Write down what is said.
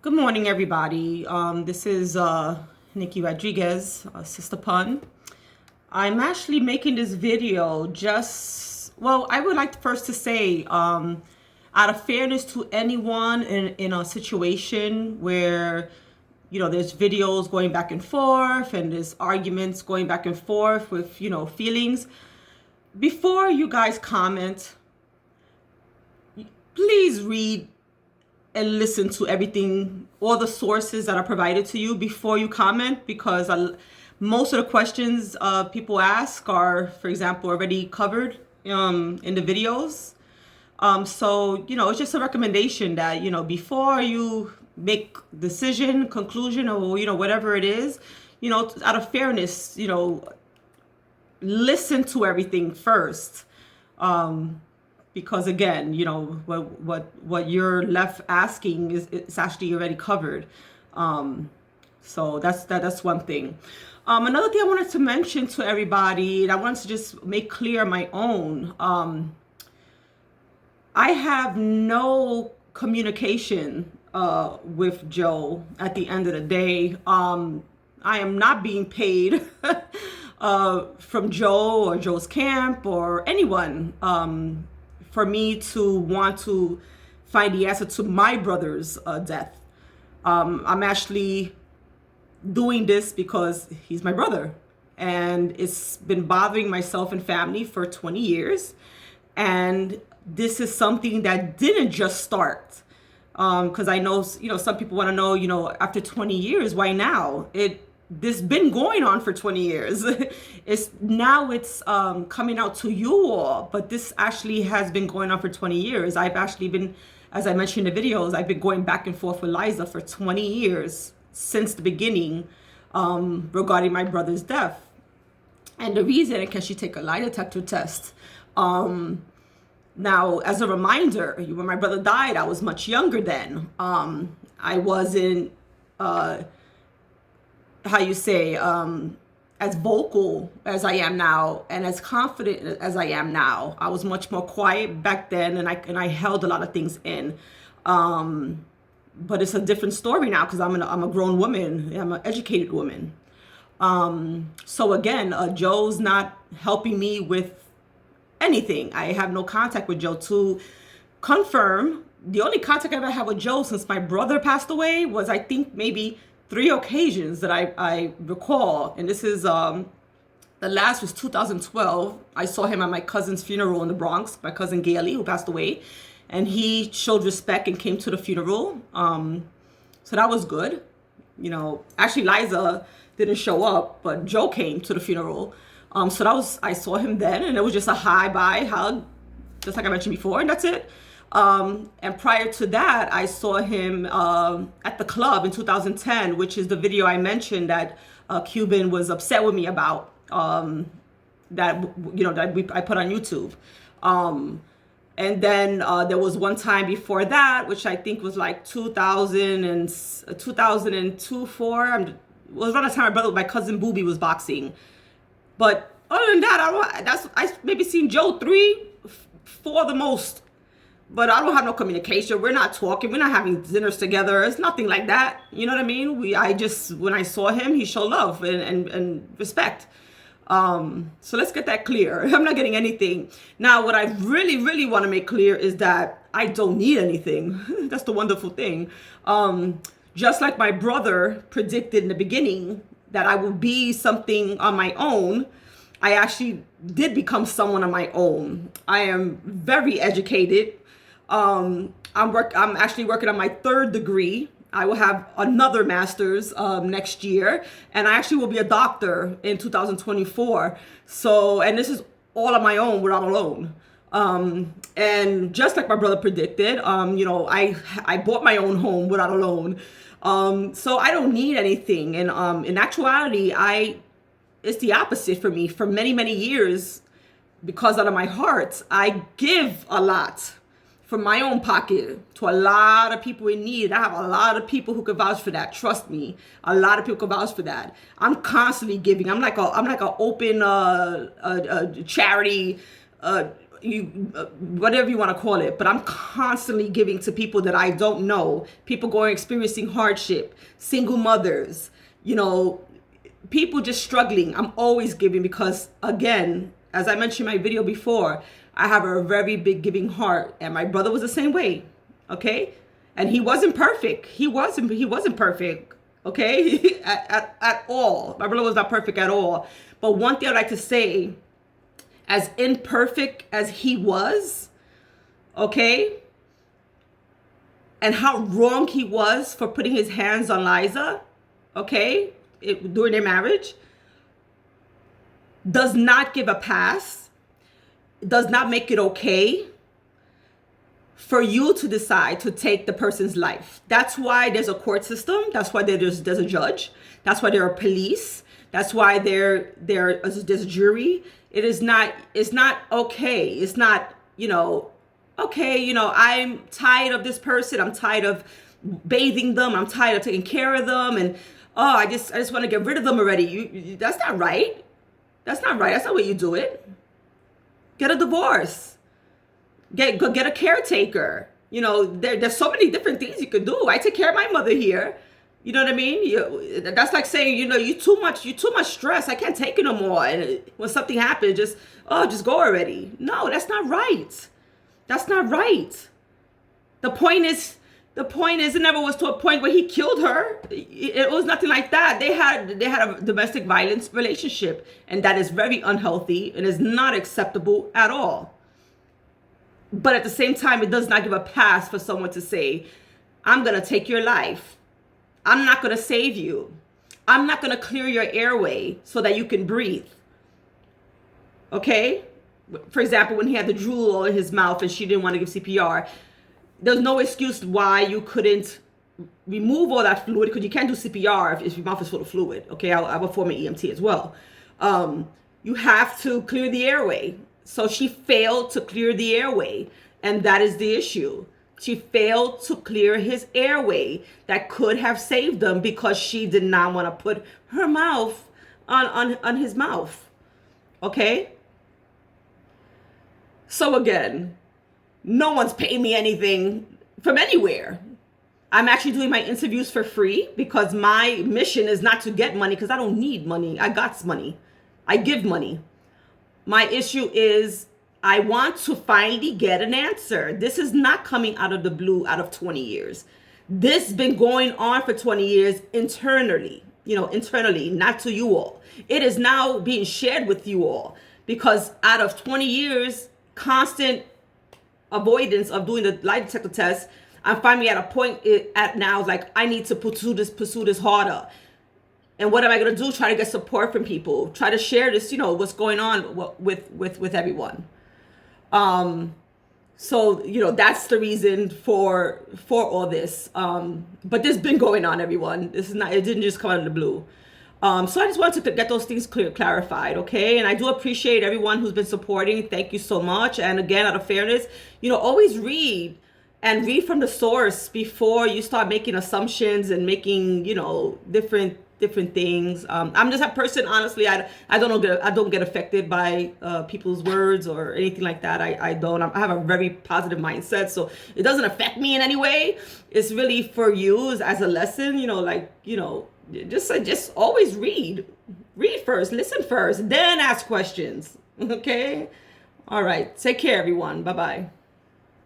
Good morning, everybody. This is Nicky Rodriguez, Sister Pun. I'm actually making this video I would like first to say, out of fairness to anyone in a situation where, there's videos going back and forth and there's arguments going back and forth with, feelings. Before you guys comment, please read and listen to everything, all the sources that are provided to you before you comment, because most of the questions people ask are, for example, already covered in the videos. It's just a recommendation that, before you make decision, conclusion, or, whatever it is, out of fairness, listen to everything first. Because again, what you're left asking is actually already covered. So that's one thing. Another thing I wanted to mention to everybody, and I wanted to just make clear my own. I have no communication with Joe at the end of the day. I am not being paid from Joe or Joe's camp or anyone. For me to want to find the answer to my brother's death. I'm actually doing this because he's my brother. And it's been bothering myself and family for 20 years. And this is something that didn't just start. Because I know, some people want to know, after 20 years, why now? This been going on for 20 years. It's coming out to you all, but this actually has been going on for 20 years. I've actually been, as I mentioned in the videos, I've been going back and forth with Liza for 20 years since the beginning regarding my brother's death. And the reason, can she take a lie detector test? Now, as a reminder, when my brother died, I was much younger then. I wasn't as vocal as I am now and as confident as I am now. I was much more quiet back then, and I held a lot of things in. But it's a different story now because I'm a grown woman. I'm an educated woman. So again, Joe's not helping me with anything. I have no contact with Joe to confirm. The only contact I've ever had with Joe since my brother passed away was, I think, maybe 3 occasions that I recall. And this is, the last was 2012. I saw him at my cousin's funeral in the Bronx, my cousin Gailey, who passed away. And he showed respect and came to the funeral. So that was good. Actually Liza didn't show up, but Joe came to the funeral. I saw him then, and it was just a hi-bye hug, just like I mentioned before, and that's it. And prior to that, I saw him at the club in 2010, which is the video I mentioned that Cuban was upset with me about, that I put on YouTube. And then there was one time before that, which I think was like 2002, 4. It was around the time my cousin Booby was boxing. But other than that, I maybe seen Joe 3, 4 the most. But I don't have no communication. We're not talking. We're not having dinners together. It's nothing like that. You know what I mean? When I saw him, he showed love and respect. So let's get that clear. I'm not getting anything. Now, what I really, really want to make clear is that I don't need anything. That's the wonderful thing. Just like my brother predicted in the beginning that I will be something on my own, I actually did become someone on my own. I am very educated. I'm actually working on my 3rd degree. I will have another master's next year, and I actually will be a doctor in 2024. And this is all on my own without a loan. And just like my brother predicted, I bought my own home without a loan. So I don't need anything. And in actuality, it's the opposite for me. For many, many years, because out of my heart, I give a lot from my own pocket to a lot of people in need. I have a lot of people who can vouch for that. Trust me, a lot of people can vouch for that. I'm constantly giving. I'm like an open charity whatever you want to call it, but I'm constantly giving to people that I don't know, people going experiencing hardship, single mothers, you know, people just struggling. I'm always giving because, again, as I mentioned in my video before, I have a very big giving heart, and my brother was the same way, okay? And he wasn't perfect. He wasn't perfect, okay? at all. My brother was not perfect at all. But one thing I'd like to say, as imperfect as he was, okay, and how wrong he was for putting his hands on Liza, okay, during their marriage, does not give a pass, does not make it okay for you to decide to take the person's life. That's why there's a court system. That's why there's a judge. That's why there are police. That's why there's a jury. It's not okay. It's not, okay, I'm tired of this person. I'm tired of bathing them. I'm tired of taking care of them. And, I just want to get rid of them already. That's not right. That's not right. That's not what you do it. Get a divorce. Get a caretaker. There's so many different things you could do. I take care of my mother here. You know what I mean? That's like saying, you too much stress. I can't take it no more. And when something happens, just go already. No, that's not right. That's not right. The point is, it never was to a point where he killed her. It was nothing like that. They had a domestic violence relationship, and that is very unhealthy and is not acceptable at all. But at the same time, it does not give a pass for someone to say, I'm going to take your life. I'm not going to save you. I'm not going to clear your airway so that you can breathe. Okay? For example, when he had the drool all in his mouth and she didn't want to give CPR, there's no excuse why you couldn't remove all that fluid, because you can't do CPR if your mouth is full of fluid. Okay? I'm a former EMT as well. You have to clear the airway. So she failed to clear the airway, and that is the issue. She failed to clear his airway that could have saved him because she did not want to put her mouth on his mouth. Okay? So again, no one's paying me anything from anywhere. I'm actually doing my interviews for free because my mission is not to get money, because I don't need money. I got money. I give money. My issue is I want to finally get an answer. This is not coming out of the blue out of 20 years. This has been going on for 20 years internally, not to you all. It is now being shared with you all because out of 20 years, constant avoidance of doing the lie detector test, I'm finally at a point now, like, I need to pursue this harder. And what am I going to do? Try to get support from people. Try to share this, what's going on with everyone. So, that's the reason for all this. But this has been going on, everyone. It didn't just come out of the blue. So I just wanted to get those things clarified, okay? And I do appreciate everyone who's been supporting. Thank you so much. And again, out of fairness, always read from the source before you start making assumptions and making, different things. I'm just a person, honestly, I don't get affected by people's words or anything like that. I don't. I have a very positive mindset, so it doesn't affect me in any way. It's really for you as a lesson, just always read first, listen first, then ask questions. Okay? All right. Take care, everyone. Bye-bye.